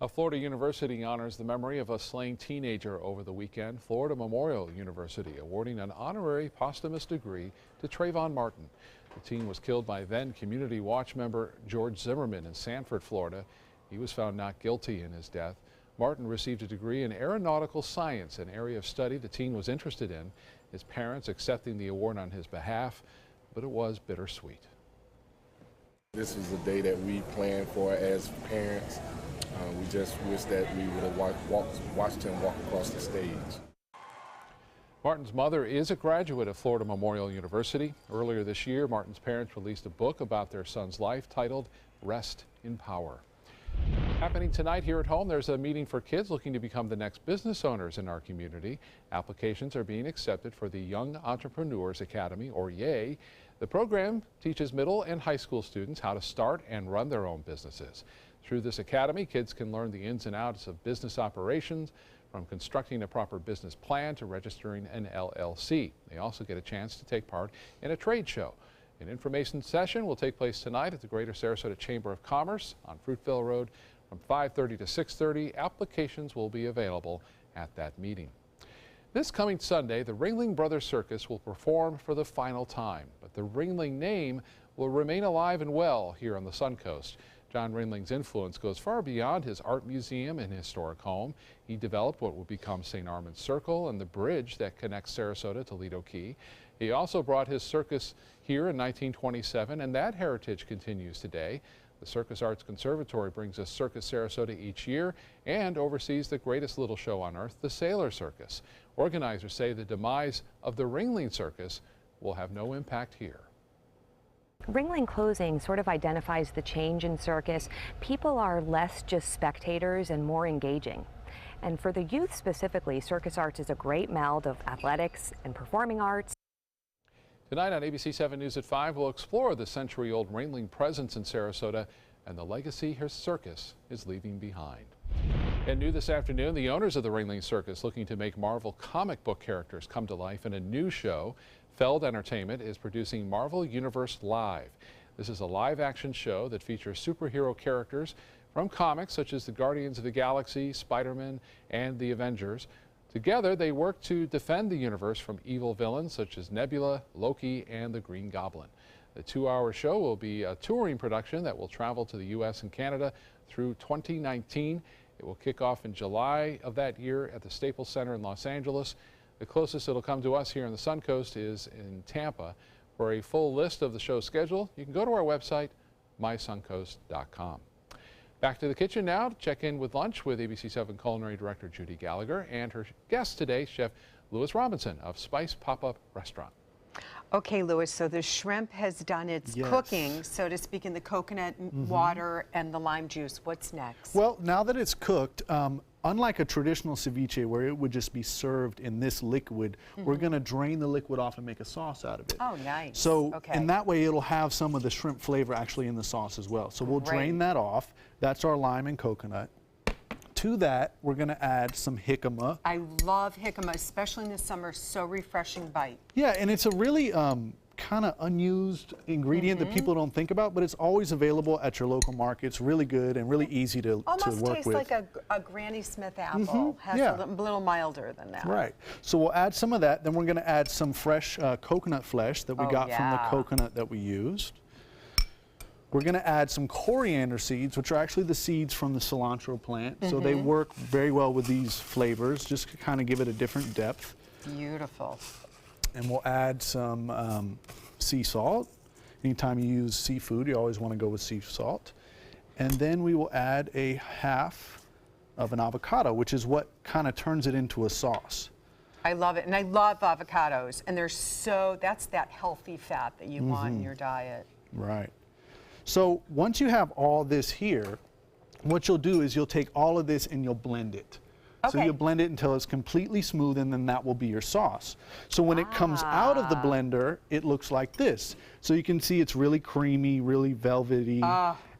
Speaker 2: A Florida university honors the memory of a slain teenager over the weekend. Florida Memorial University awarding an honorary posthumous degree to Trayvon Martin. The teen was killed by then Community Watch member George Zimmerman in Sanford, Florida. He was found not guilty in his death. Martin received a degree in aeronautical science, an area of study the teen was interested in. His parents accepting the award on his behalf, but it was bittersweet.
Speaker 22: This was a day that we planned for as parents. We just wish that we would have watched him walk across the stage.
Speaker 2: Martin's mother is a graduate of Florida Memorial University. Earlier this year, Martin's parents released a book about their son's life titled Rest in Power. Happening tonight here at home, there's a meeting for kids looking to become the next business owners in our community. Applications are being accepted for the Young Entrepreneurs Academy, or YAY. The program teaches middle and high school students how to start and run their own businesses. Through this academy, kids can learn the ins and outs of business operations, from constructing a proper business plan to registering an LLC. They also get a chance to take part in a trade show. An information session will take place tonight at the Greater Sarasota Chamber of Commerce on Fruitville Road from 5:30 to 6:30. Applications will be available at that meeting. This coming Sunday, the Ringling Brothers Circus will perform for the final time, but the Ringling name will remain alive and well here on the Suncoast. John Ringling's influence goes far beyond his art museum and historic home. He developed what would become St. Armand's Circle and the bridge that connects Sarasota to Lido Key. He also brought his circus here in 1927, and that heritage continues today. The Circus Arts Conservatory brings us Circus Sarasota each year and oversees the greatest little show on earth, the Sailor Circus. Organizers say the demise of the Ringling Circus will have no impact here.
Speaker 23: Ringling closing sort of identifies the change in circus. People are less just spectators and more engaging. And for the youth specifically, Circus Arts is a great meld of athletics and performing arts.
Speaker 2: Tonight on ABC 7 News at 5, we'll explore the century-old Ringling presence in Sarasota and the legacy her circus is leaving behind. And new this afternoon, the owners of the Ringling Circus looking to make Marvel comic book characters come to life in a new show. Feld Entertainment is producing Marvel Universe Live. This is a live-action show that features superhero characters from comics such as the Guardians of the Galaxy, Spider-Man, and the Avengers. Together, they work to defend the universe from evil villains such as Nebula, Loki, and the Green Goblin. The 2-hour show will be a touring production that will travel to the U.S. and Canada through 2019. It will kick off in July of that year at the Staples Center in Los Angeles. The closest it'll come to us here on the Suncoast is in Tampa. For a full list of the show's schedule, you can go to our website, mysuncoast.com. Back to the kitchen now to check in with lunch with ABC 7 Culinary Director Judy Gallagher and her guest today, Chef Louis Robinson of Spice Pop-Up Restaurant.
Speaker 9: Okay, Louis, so the shrimp has done its cooking, so to speak, in the coconut water and the lime juice. What's next?
Speaker 10: Well, now that it's cooked, unlike a traditional ceviche where it would just be served in this liquid, we're going to drain the liquid off and make a sauce out of it.
Speaker 9: Oh, nice.
Speaker 10: So, and that way it'll have some of the shrimp flavor actually in the sauce as well. So we'll drain that off. That's our lime and coconut. To that, we're going to add some jicama.
Speaker 9: I love jicama, especially in the summer. So refreshing bite.
Speaker 10: Yeah, and it's a really kind of unused ingredient that people don't think about, but it's always available at your local market. It's really good and really easy to work with.
Speaker 9: Almost tastes like a Granny Smith apple. Has a little milder than that.
Speaker 10: Right. So we'll add some of that. Then we're going to add some fresh coconut flesh that we got from the coconut that we used. We're going to add some coriander seeds, which are actually the seeds from the cilantro plant. So they work very well with these flavors, just to kind of give it a different depth.
Speaker 9: Beautiful.
Speaker 10: And we'll add some sea salt. Anytime you use seafood, you always want to go with sea salt. And then we will add a half of an avocado, which is what kind of turns it into a sauce.
Speaker 9: I love it, and I love avocados, and that's that healthy fat that you want in your diet.
Speaker 10: Right. So once you have all this here, what you'll do is you'll take all of this and you'll blend it. So you'll blend it until it's completely smooth, and then that will be your sauce. So when it comes out of the blender, it looks like this. So you can see it's really creamy, really velvety.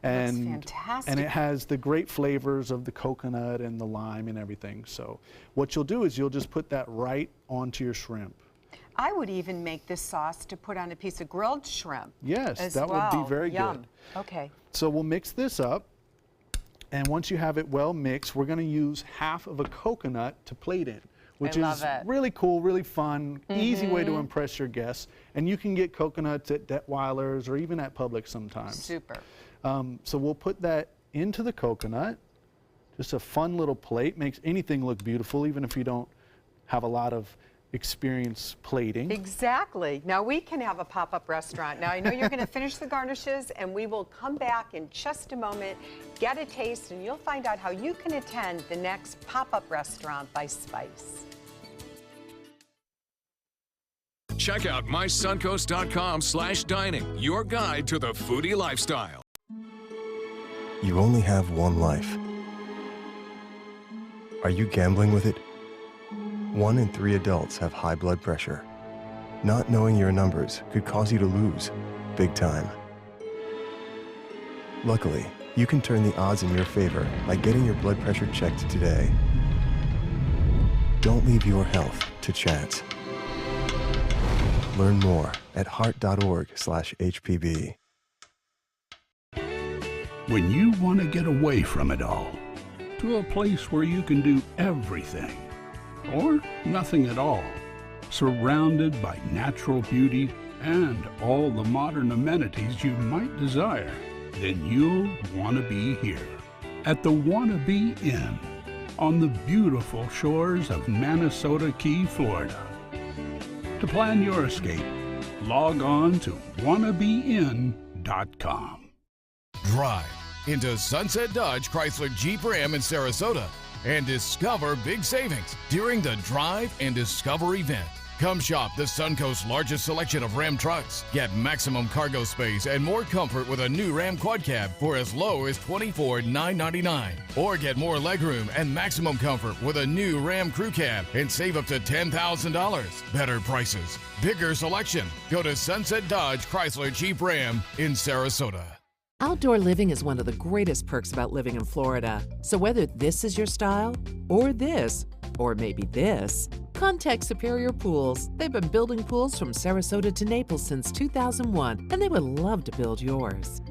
Speaker 10: And,
Speaker 9: fantastic.
Speaker 10: And it has the great flavors of the coconut and the lime and everything. So what you'll do is you'll just put that right onto your shrimp.
Speaker 9: I would even make this sauce to put on a piece of grilled shrimp.
Speaker 10: Yes, that would be very good.
Speaker 9: Okay.
Speaker 10: So we'll mix this up. And once you have it well mixed, we're going to use half of a coconut to plate in, which is really cool, really fun, easy way to impress your guests. And you can get coconuts at Detweiler's or even at Publix sometimes.
Speaker 9: Super.
Speaker 10: So we'll put that into the coconut. Just a fun little plate. Makes anything look beautiful, even if you don't have a lot of experience plating.
Speaker 9: Exactly. Now we can have a pop-up restaurant. Now I know you're going to finish the garnishes, and we will come back in just a moment, get a taste, and you'll find out how you can attend the next pop-up restaurant by Spice.
Speaker 1: Check out mysuncoast.com/dining, your guide to the foodie lifestyle.
Speaker 3: You only have one life. Are you gambling with it? 1 in 3 adults have high blood pressure. Not knowing your numbers could cause you to lose, big time. Luckily, you can turn the odds in your favor by getting your blood pressure checked today. Don't leave your health to chance. Learn more at heart.org/HPV.
Speaker 6: When you want to get away from it all, to a place where you can do everything, or nothing at all, surrounded by natural beauty and all the modern amenities you might desire, then you'll want to be here at the Wanna Be Inn on the beautiful shores of Manasota Key, Florida. To plan your escape, log on to wannabeinn.com.
Speaker 16: Drive into Sunset Dodge Chrysler Jeep Ram in Sarasota and discover big savings during the Drive and Discover event. Come shop the Suncoast's largest selection of Ram trucks. Get maximum cargo space and more comfort with a new Ram Quad Cab for as low as $24,999. Or get more legroom and maximum comfort with a new Ram Crew Cab and save up to $10,000. Better prices, bigger selection. Go to Sunset Dodge Chrysler Jeep Ram in Sarasota.
Speaker 12: Outdoor living is one of the greatest perks about living in Florida. So whether this is your style, or this, or maybe this, contact Superior Pools. They've been building pools from Sarasota to Naples since 2001, and they would love to build yours.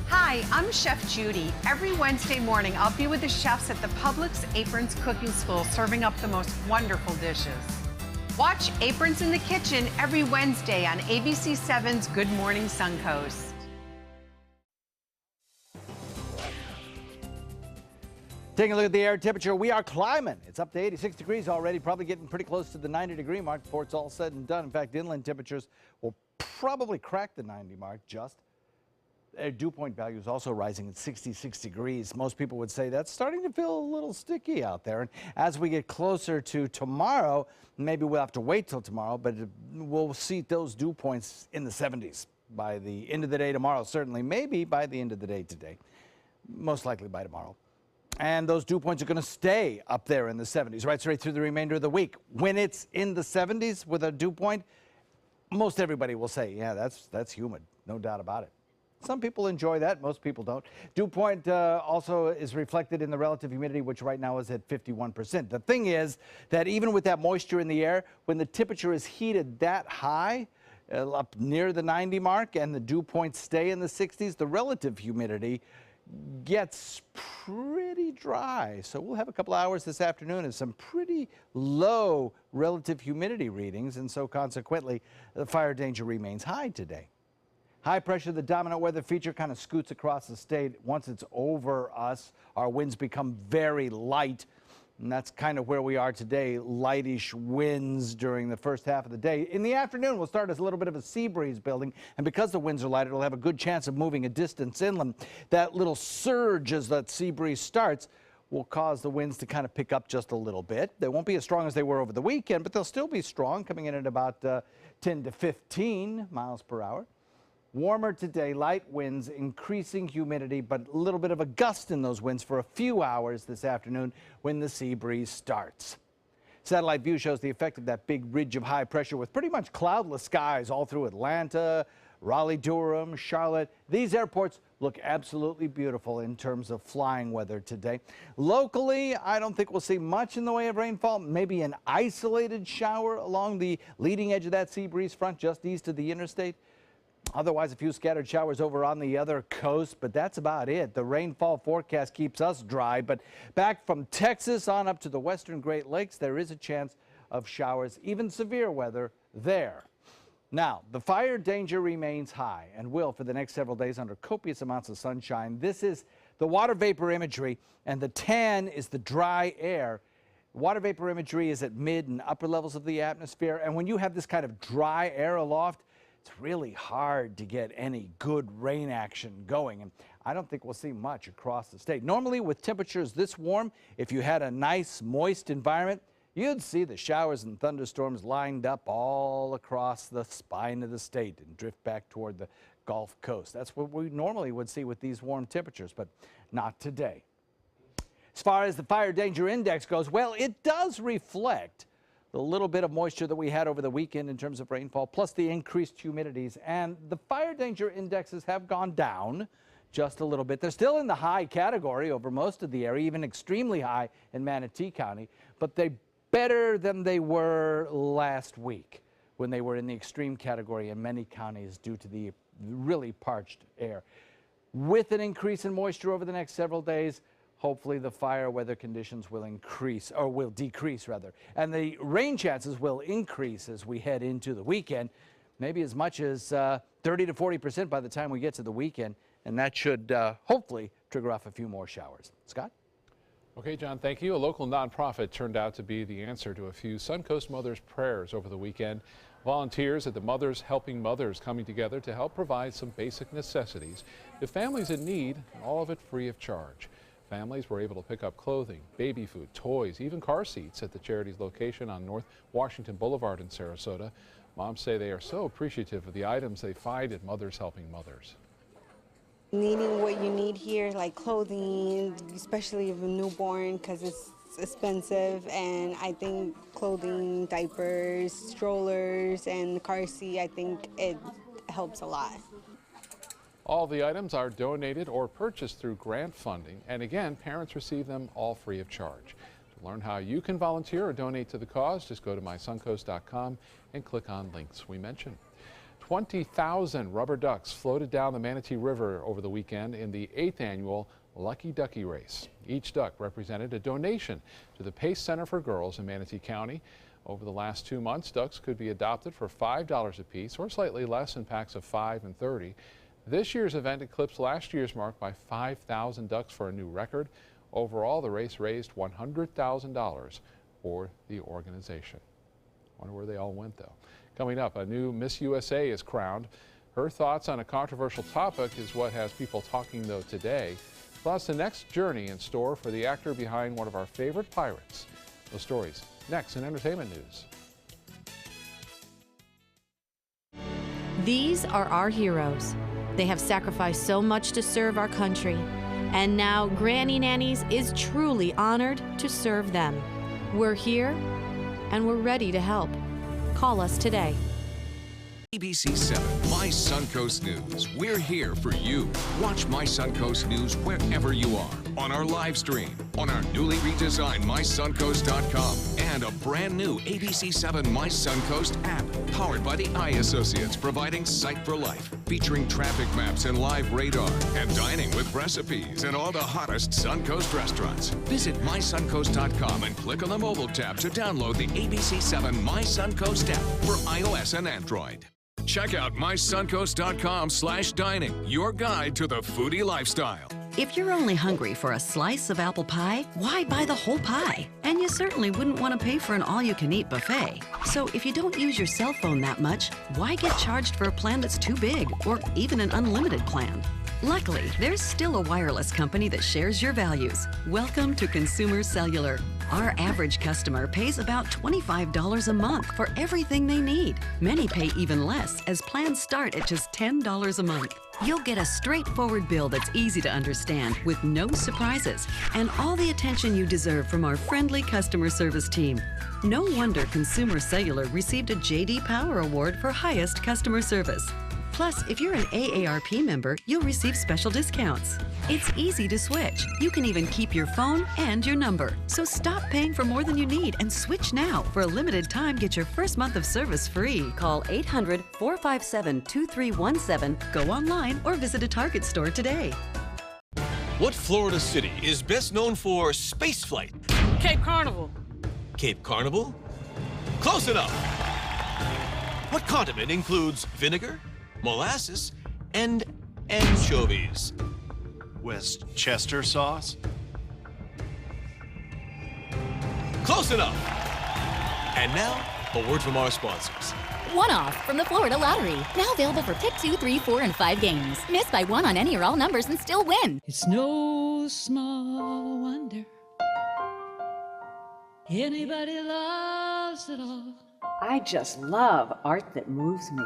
Speaker 9: Hi, I'm Chef Judy. Every Wednesday morning, I'll be with the chefs at the Publix Aprons Cooking School, serving up the most wonderful dishes. Watch Aprons in the Kitchen every Wednesday on ABC7's Good Morning Suncoast.
Speaker 11: Taking a look at the air temperature, we are climbing. It's up to 86 degrees already, probably getting pretty close to the 90-degree mark before it's all said and done. In fact, inland temperatures will probably crack the 90 mark just. Dew point value is also rising at 66 degrees. Most people would say that's starting to feel a little sticky out there. And as we get closer to tomorrow, maybe we'll have to wait till tomorrow, but we'll see those dew points in the 70s by the end of the day tomorrow, certainly, maybe by the end of the day today, most likely by tomorrow. And those dew points are going to stay up there in the 70s, right straight through the remainder of the week. When it's in the 70s with a dew point, most everybody will say, yeah, that's humid, no doubt about it. Some people enjoy that, most people don't. Dew point also is reflected in the relative humidity, which right now is at 51%. The thing is that even with that moisture in the air, when the temperature is heated that high, up near the 90 mark, and the dew points stay in the 60s. The relative humidity gets pretty dry. So we'll have a couple hours this afternoon of some pretty low relative humidity readings, and so consequently, the fire danger remains high today. High pressure, the dominant weather feature, kind of scoots across the state. Once it's over us, our winds become very light. And that's kind of where we are today, lightish winds during the first half of the day. In the afternoon, we'll start as a little bit of a sea breeze building. And because the winds are light, it'll have a good chance of moving a distance inland. That little surge as that sea breeze starts will cause the winds to kind of pick up just a little bit. They won't be as strong as they were over the weekend, but they'll still be strong, coming in at about 10 to 15 miles per hour. Warmer today, light winds, increasing humidity, but a little bit of a gust in those winds for a few hours this afternoon when the sea breeze starts. Satellite view shows the effect of that big ridge of high pressure with pretty much cloudless skies all through Atlanta, Raleigh-Durham, Charlotte. These airports look absolutely beautiful in terms of flying weather today. Locally, I don't think we'll see much in the way of rainfall, maybe an isolated shower along the leading edge of that sea breeze front just east of the interstate. Otherwise, a few scattered showers over on the other coast, but that's about it. The rainfall forecast keeps us dry, but back from Texas on up to the western Great Lakes, there is a chance of showers, even severe weather there. Now, the fire danger remains high and will for the next several days under copious amounts of sunshine. This is the water vapor imagery, and the tan is the dry air. Water vapor imagery is at mid and upper levels of the atmosphere, and when you have this kind of dry air aloft, it's really hard to get any good rain action going, and I don't think we'll see much across the state. Normally, with temperatures this warm, if you had a nice, moist environment, you'd see the showers and thunderstorms lined up all across the spine of the state and drift back toward the Gulf Coast. That's what we normally would see with these warm temperatures, but not today. As far as the fire danger index goes, well, it does reflect the little bit of moisture that we had over the weekend in terms of rainfall, plus the increased humidities. And the fire danger indexes have gone down just a little bit. They're still in the high category over most of the area, even extremely high in Manatee County, but they're better than they were last week when they were in the extreme category in many counties due to the really parched air. With an increase in moisture over the next several days, hopefully the fire weather conditions will increase, or will decrease rather, and the rain chances will increase as we head into the weekend, maybe as much as 30 to 40% by the time we get to the weekend, and that should hopefully trigger off a few more showers. Scott?
Speaker 2: Okay, John, thank you. A local nonprofit turned out to be the answer to a few Suncoast Mothers prayers over the weekend. Volunteers at the Mothers Helping Mothers coming together to help provide some basic necessities to families in need, all of it free of charge. Families were able to pick up clothing, baby food, toys, even car seats at the charity's location on North Washington Boulevard in Sarasota. Moms say they are so appreciative of the items they find at Mothers Helping Mothers.
Speaker 7: Needing what you need here, like clothing, especially of a newborn, because it's expensive, and I think clothing, diapers, strollers, and car seat, I think it helps a lot.
Speaker 2: All the items are donated or purchased through grant funding, and again, parents receive them all free of charge. To learn how you can volunteer or donate to the cause, just go to mysuncoast.com and click on links we mentioned. 20,000 rubber ducks floated down the Manatee River over the weekend in the 8th annual Lucky Ducky Race. Each duck represented a donation to the Pace Center for Girls in Manatee County. Over the last 2 months, ducks could be adopted for $5 a piece or slightly less in packs of 5 and 30. This year's event eclipsed last year's mark by 5,000 ducks for a new record. Overall, the race raised $100,000 for the organization. Wonder where they all went, though. Coming up, a new Miss USA is crowned. Her thoughts on a controversial topic is what has people talking, though, today. Plus, the next journey in store for the actor behind one of our favorite pirates. Those stories next in entertainment news.
Speaker 8: These are our heroes. They have sacrificed so much to serve our country. And now Granny Nannies is truly honored to serve them. We're here and we're ready to help. Call us today.
Speaker 1: ABC 7, My Suncoast News. We're here for you. Watch My Suncoast News wherever you are. On our live stream, on our newly redesigned mysuncoast.com, and and a brand new ABC7 My Suncoast app, powered by the Eye Associates, providing sight for life, featuring traffic maps and live radar, and dining with recipes in all the hottest Suncoast restaurants. Visit mysuncoast.com and click on the mobile tab to download the ABC7 My Suncoast app for iOS and Android. Check out mysuncoast.com/dining, your guide to the foodie lifestyle.
Speaker 4: If you're only hungry for a slice of apple pie, why buy the whole pie? And you certainly wouldn't want to pay for an all-you-can-eat buffet. So if you don't use your cell phone that much, why get charged for a plan that's too big, or even an unlimited plan? Luckily, there's still a wireless company that shares your values. Welcome to Consumer Cellular. Our average customer pays about $25 a month for everything they need. Many pay even less, as plans start at just $10 a month. You'll get a straightforward bill that's easy to understand, with no surprises, and all the attention you deserve from our friendly customer service team. No wonder Consumer Cellular received a J.D. Power Award for highest customer service. Plus, if you're an AARP member, you'll receive special discounts. It's easy to switch. You can even keep your phone and your number. So stop paying for more than you need and switch now. For a limited time, get your first month of service free. Call 800-457-2317, go online, or visit a Target store today.
Speaker 19: What Florida city is best known for spaceflight?
Speaker 21: Cape Carnival.
Speaker 19: Cape Carnival? Close enough. What condiment includes vinegar, molasses, and anchovies?
Speaker 24: Westchester sauce?
Speaker 19: Close enough. And now, a word from our sponsors.
Speaker 25: One-off from the Florida Lottery. Now available for pick 2, 3, 4, and 5 games. Miss by one on any or all numbers and still win.
Speaker 26: It's no small wonder anybody loves it all.
Speaker 27: I just love art that moves me.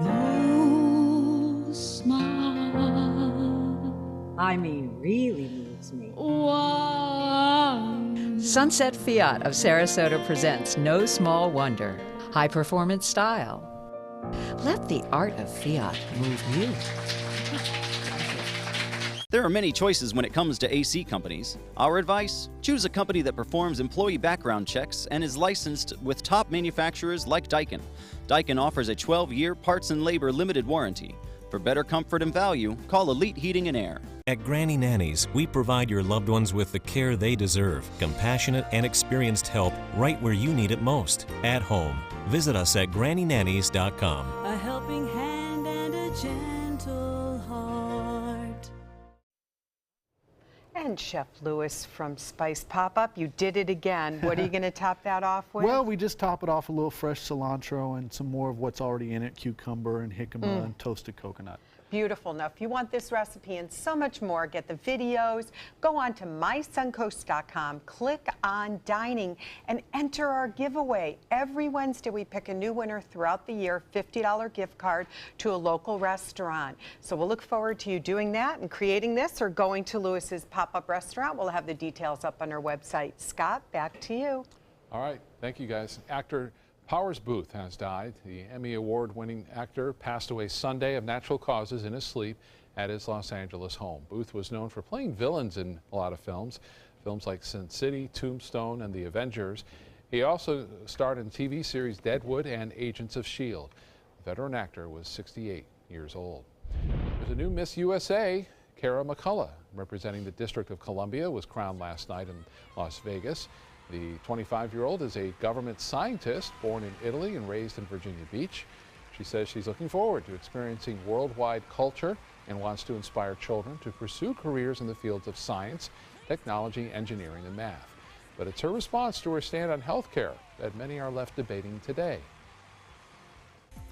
Speaker 26: No small.
Speaker 27: I mean, really moves me.
Speaker 26: One.
Speaker 28: Sunset Fiat of Sarasota presents No Small Wonder. High performance style. Let the art of Fiat move you.
Speaker 29: There are many choices when it comes to AC companies. Our advice? Choose a company that performs employee background checks and is licensed with top manufacturers like Daikin. Daikin offers a 12-year parts and labor limited warranty. For better comfort and value, call Elite Heating and Air.
Speaker 30: At Granny Nannies, we provide your loved ones with the care they deserve, compassionate and experienced help right where you need it most, at home. Visit us at GrannyNannies.com.
Speaker 26: A helping hand and a gentle heart.
Speaker 9: And Chef Lewis from Spice Pop-Up, you did it again. What are you going to top that off with?
Speaker 10: Well, we just top it off a little fresh cilantro and some more of what's already in it, cucumber and jicama and toasted coconut.
Speaker 9: Beautiful. Now, if you want this recipe and so much more, get the videos, go on to mysuncoast.com, click on dining, and enter our giveaway. Every Wednesday, we pick a new winner throughout the year, $50 gift card to a local restaurant. So we'll look forward to you doing that and creating this, or going to Lewis's pop-up restaurant. We'll have the details up on our website. Scott, back to you.
Speaker 2: All right. Thank you, guys. Actor Powers Boothe has died. The Emmy Award-winning actor passed away Sunday of natural causes in his sleep at his Los Angeles home. Booth was known for playing villains in a lot of films like Sin City, Tombstone, and The Avengers. He also starred in TV series Deadwood and Agents of S.H.I.E.L.D. The veteran actor was 68 years old. There's a new Miss USA. Kara McCullough, representing the District of Columbia, was crowned last night in Las Vegas. The 25-year-old is a government scientist born in Italy and raised in Virginia Beach. She says she's looking forward to experiencing worldwide culture and wants to inspire children to pursue careers in the fields of science, technology, engineering, and math. But it's her response to her stand on health care that many are left debating today.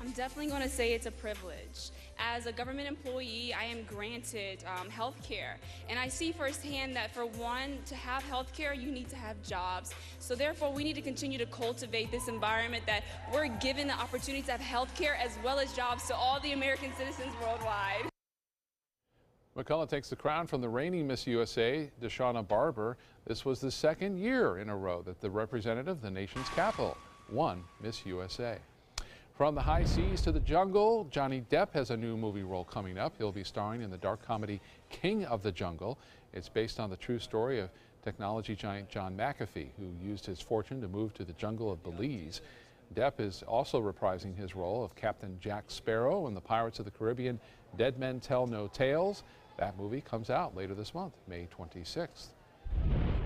Speaker 31: I'm definitely going to say it's a privilege. As a government employee, I am granted health care. And I see firsthand that for one, to have health care, you need to have jobs. So therefore, we need to continue to cultivate this environment that we're given the opportunity to have health care as well as jobs to all the American citizens worldwide.
Speaker 2: McCullough takes the crown from the reigning Miss USA, Deshauna Barber. This was the second year in a row that the representative of the nation's capital won Miss USA. From the high seas to the jungle, Johnny Depp has a new movie role coming up. He'll be starring in the dark comedy King of the Jungle. It's based on the true story of technology giant John McAfee, who used his fortune to move to the jungle of Belize. Depp is also reprising his role of Captain Jack Sparrow in the Pirates of the Caribbean Dead Men Tell No Tales. That movie comes out later this month, May 26th.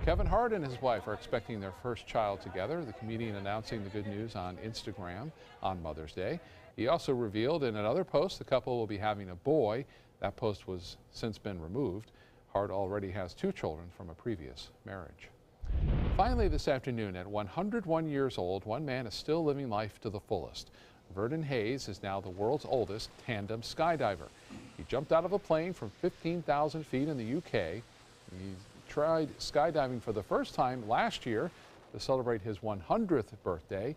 Speaker 2: Kevin Hart and his wife are expecting their first child together, the comedian announcing the good news on Instagram on Mother's Day. He also revealed in another post the couple will be having a boy. That post was since been removed. Hart already has 2 children from a previous marriage. Finally this afternoon, at 101 years old, one man is still living life to the fullest. Vernon Hayes is now the world's oldest tandem skydiver. He jumped out of a plane from 15,000 feet in the UK. He tried skydiving for the first time last year to celebrate his 100th birthday,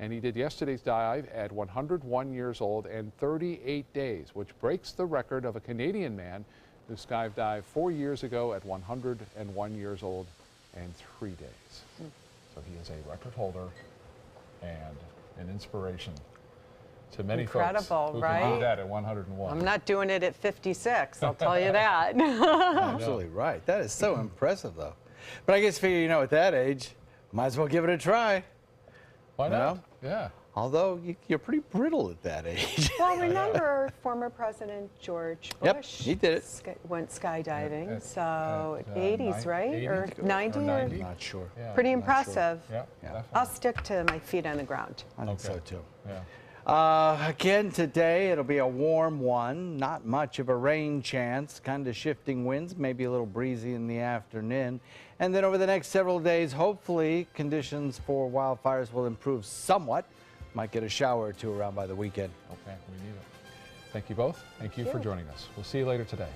Speaker 2: and he did yesterday's dive at 101 years old and 38 days, which breaks the record of a Canadian man who skydived 4 years ago at 101 years old and 3 days. So he is a record holder and an inspiration to many folks who can do that at 101.
Speaker 9: I'm not doing it at 56, I'll tell you that.
Speaker 11: Absolutely right. That is so impressive, though. But I guess figure, at that age, might as well give it a try.
Speaker 2: Why not? Yeah.
Speaker 11: Although you're pretty brittle at that age.
Speaker 9: Well, remember former President George Bush?
Speaker 11: Yep, he did it.
Speaker 9: Went skydiving,
Speaker 11: at
Speaker 9: 80s, right?
Speaker 11: 80?
Speaker 9: Or 90?
Speaker 11: I'm not sure.
Speaker 2: Yeah,
Speaker 9: Pretty impressive.
Speaker 2: Sure. Yeah.
Speaker 9: I'll stick to my feet on the ground.
Speaker 11: I think so, too.
Speaker 2: Yeah.
Speaker 11: Again today, it'll be a warm one. Not much of a rain chance. Kind of shifting winds, maybe a little breezy in the afternoon. And then over the next several days, hopefully, conditions for wildfires will improve somewhat. Might get a shower or two around by the weekend.
Speaker 2: Okay, we need it. Thank you both. Thank you for joining us. We'll see you later today.